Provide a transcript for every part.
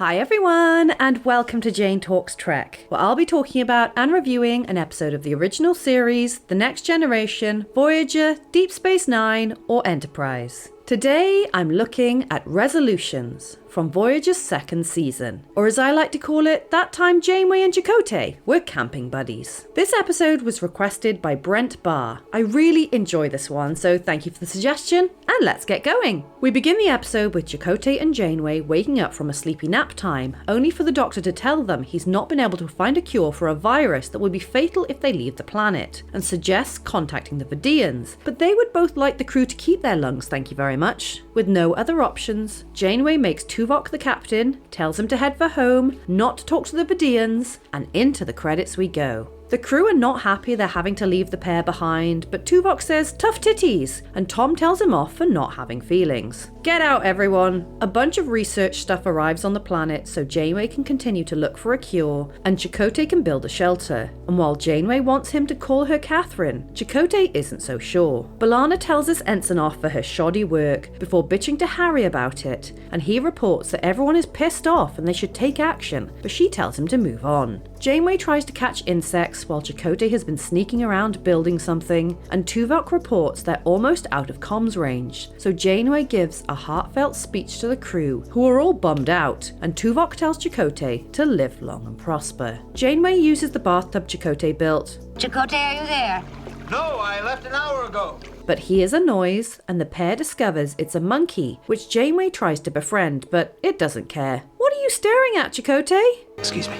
Hi everyone, and welcome to Jane Talks Trek, where I'll be talking about and reviewing an episode of the original series, The Next Generation, Voyager, Deep Space Nine, or Enterprise. Today, I'm looking at Resolutions from Voyager's second season, or as I like to call it, that time Janeway and Chakotay were camping buddies. This episode was requested by Brent Barr. I really enjoy this one, so thank you for the suggestion, and let's get going. We begin the episode with Chakotay and Janeway waking up from a sleepy nap time, only for the Doctor to tell them he's not been able to find a cure for a virus that would be fatal if they leave the planet, and suggests contacting the Vidians, but they would both like the crew to keep their lungs, thank you very much. With no other options, Janeway makes Tuvok the captain, tells him to head for home, not to talk to the Vidians, and into the credits we go. The crew are not happy they're having to leave the pair behind, but Tuvok says tough titties, and Tom tells him off for not having feelings. Get out everyone! A bunch of research stuff arrives on the planet so Janeway can continue to look for a cure, and Chakotay can build a shelter. And while Janeway wants him to call her Catherine, Chakotay isn't so sure. B'Elanna tells this ensign off for her shoddy work, before bitching to Harry about it, and he reports that everyone is pissed off and they should take action, but she tells him to move on. Janeway tries to catch insects while Chakotay has been sneaking around building something, and Tuvok reports they're almost out of comms range, so Janeway gives a heartfelt speech to the crew, who are all bummed out, and Tuvok tells Chakotay to live long and prosper. Janeway uses the bathtub Chakotay built. Chakotay, are you there? No, I left an hour ago. But hears a noise, and the pair discovers it's a monkey, which Janeway tries to befriend, but it doesn't care. What are you staring at, Chakotay? Excuse me.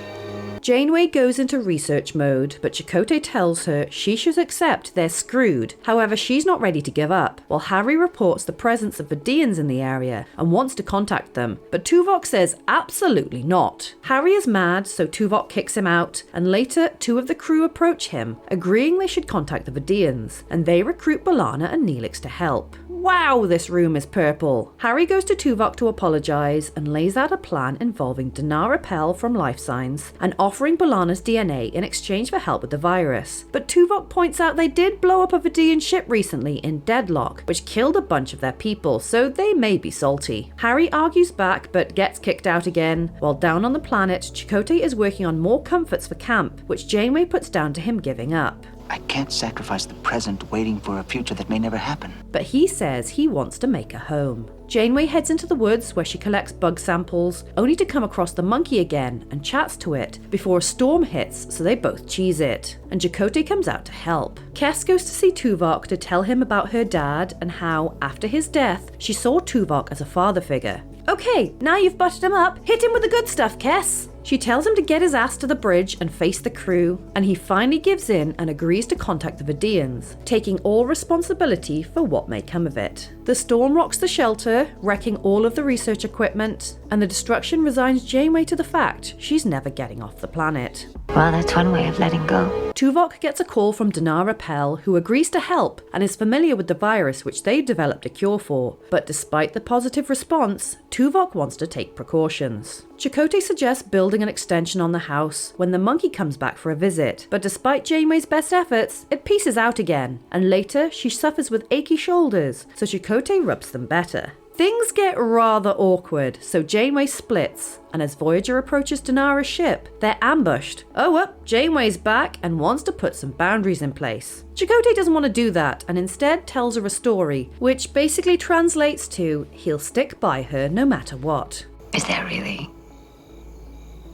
Janeway goes into research mode, but Chakotay tells her she should accept they're screwed. However, she's not ready to give up, while Harry reports the presence of Vidians in the area and wants to contact them, but Tuvok says absolutely not. Harry is mad, so Tuvok kicks him out, and later two of the crew approach him, agreeing they should contact the Vidians, and they recruit B'Elanna and Neelix to help. Wow, this room is purple. Harry goes to Tuvok to apologise and lays out a plan involving Danara Pell from Life Signs and offering B'Elanna's DNA in exchange for help with the virus. But Tuvok points out they did blow up a Vidian ship recently in Deadlock, which killed a bunch of their people, so they may be salty. Harry argues back but gets kicked out again, while down on the planet, Chakotay is working on more comforts for camp, which Janeway puts down to him giving up. I can't sacrifice the present waiting for a future that may never happen. But he says he wants to make a home. Janeway heads into the woods where she collects bug samples, only to come across the monkey again and chats to it before a storm hits, so they both cheese it. And Chakotay comes out to help. Kes goes to see Tuvok to tell him about her dad and how, after his death, she saw Tuvok as a father figure. Okay, now you've buttered him up, hit him with the good stuff, Kes! She tells him to get his ass to the bridge and face the crew, and he finally gives in and agrees to contact the Vidians, taking all responsibility for what may come of it. The storm rocks the shelter, wrecking all of the research equipment, and the destruction resigns Janeway to the fact she's never getting off the planet. Well, that's one way of letting go. Tuvok gets a call from Danara Pell, who agrees to help and is familiar with the virus which they've developed a cure for, but despite the positive response, Tuvok wants to take precautions. Chakotay suggests building an extension on the house when the monkey comes back for a visit, but despite Janeway's best efforts, it pieces out again, and later she suffers with achy shoulders, so Chakotay rubs them better. Things get rather awkward, so Janeway splits, and as Voyager approaches Danara's ship, they're ambushed. Oh well, Janeway's back and wants to put some boundaries in place. Chakotay doesn't want to do that, and instead tells her a story, which basically translates to, he'll stick by her no matter what. Is that really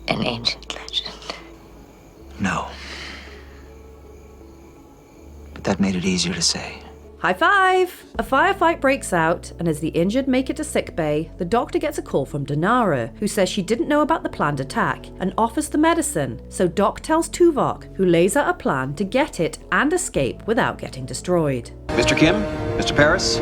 an ancient legend? No. But that made it easier to say. High five! A firefight breaks out, and as the injured make it to sickbay, the doctor gets a call from Danara, who says she didn't know about the planned attack and offers the medicine, so Doc tells Tuvok, who lays out a plan to get it and escape without getting destroyed. Mr. Kim? Mr. Paris?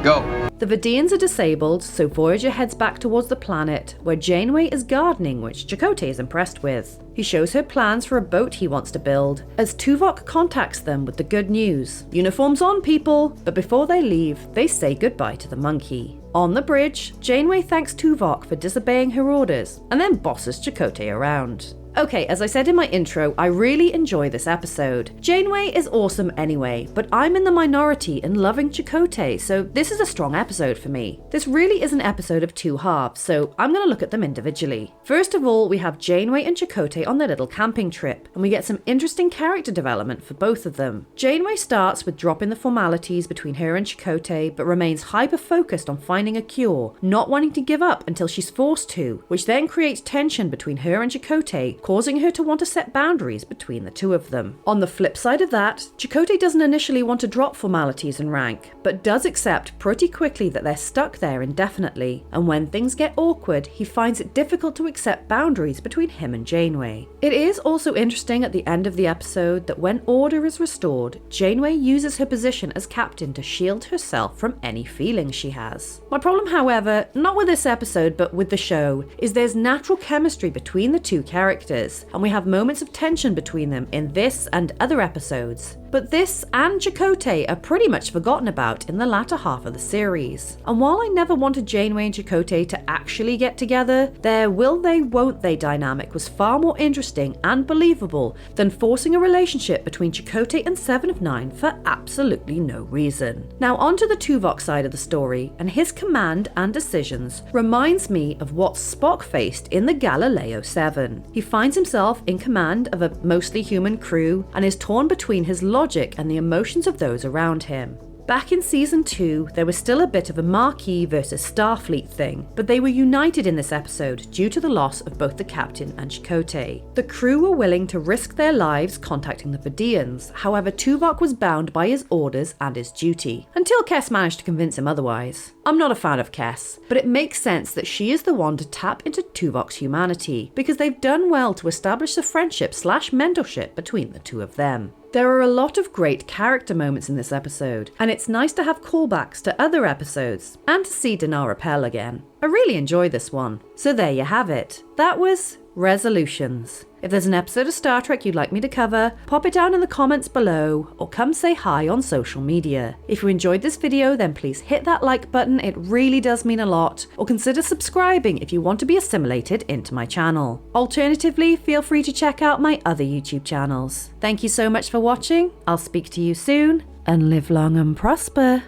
Go. The Vidians are disabled, so Voyager heads back towards the planet, where Janeway is gardening, which Chakotay is impressed with. He shows her plans for a boat he wants to build, as Tuvok contacts them with the good news. Uniforms on, people! But before they leave, they say goodbye to the monkey. On the bridge, Janeway thanks Tuvok for disobeying her orders, and then bosses Chakotay around. Okay, as I said in my intro, I really enjoy this episode. Janeway is awesome anyway, but I'm in the minority in loving Chakotay, so this is a strong episode for me. This really is an episode of two halves, so I'm going to look at them individually. First of all, we have Janeway and Chakotay on their little camping trip, and we get some interesting character development for both of them. Janeway starts with dropping the formalities between her and Chakotay, but remains hyper-focused on finding a cure, not wanting to give up until she's forced to, which then creates tension between her and Chakotay, causing her to want to set boundaries between the two of them. On the flip side of that, Chakotay doesn't initially want to drop formalities and rank, but does accept pretty quickly that they're stuck there indefinitely, and when things get awkward, he finds it difficult to accept boundaries between him and Janeway. It is also interesting at the end of the episode that when order is restored, Janeway uses her position as captain to shield herself from any feelings she has. My problem, however, not with this episode but with the show, is there's natural chemistry between the two characters, and we have moments of tension between them in this and other episodes. But this and Chakotay are pretty much forgotten about in the latter half of the series. And while I never wanted Janeway and Chakotay to actually get together, their will they won't they dynamic was far more interesting and believable than forcing a relationship between Chakotay and Seven of Nine for absolutely no reason. Now onto the Tuvok side of the story, and his command and decisions reminds me of what Spock faced in the Galileo 7. He finds himself in command of a mostly human crew and is torn between his logic and the emotions of those around him. Back in season 2, there was still a bit of a Maquis versus Starfleet thing, but they were united in this episode due to the loss of both the captain and Chakotay. The crew were willing to risk their lives contacting the Vidians, however Tuvok was bound by his orders and his duty, until Kes managed to convince him otherwise. I'm not a fan of Kes, but it makes sense that she is the one to tap into Tuvok's humanity, because they've done well to establish the friendship/mentorship between the two of them. There are a lot of great character moments in this episode, and it's nice to have callbacks to other episodes, and to see Dinara Pell again. I really enjoy this one. So there you have it. That was Resolutions. If there's an episode of Star Trek you'd like me to cover, pop it down in the comments below, or come say hi on social media. If you enjoyed this video, then please hit that like button, it really does mean a lot, or consider subscribing if you want to be assimilated into my channel. Alternatively, feel free to check out my other YouTube channels. Thank you so much for watching, I'll speak to you soon, and live long and prosper.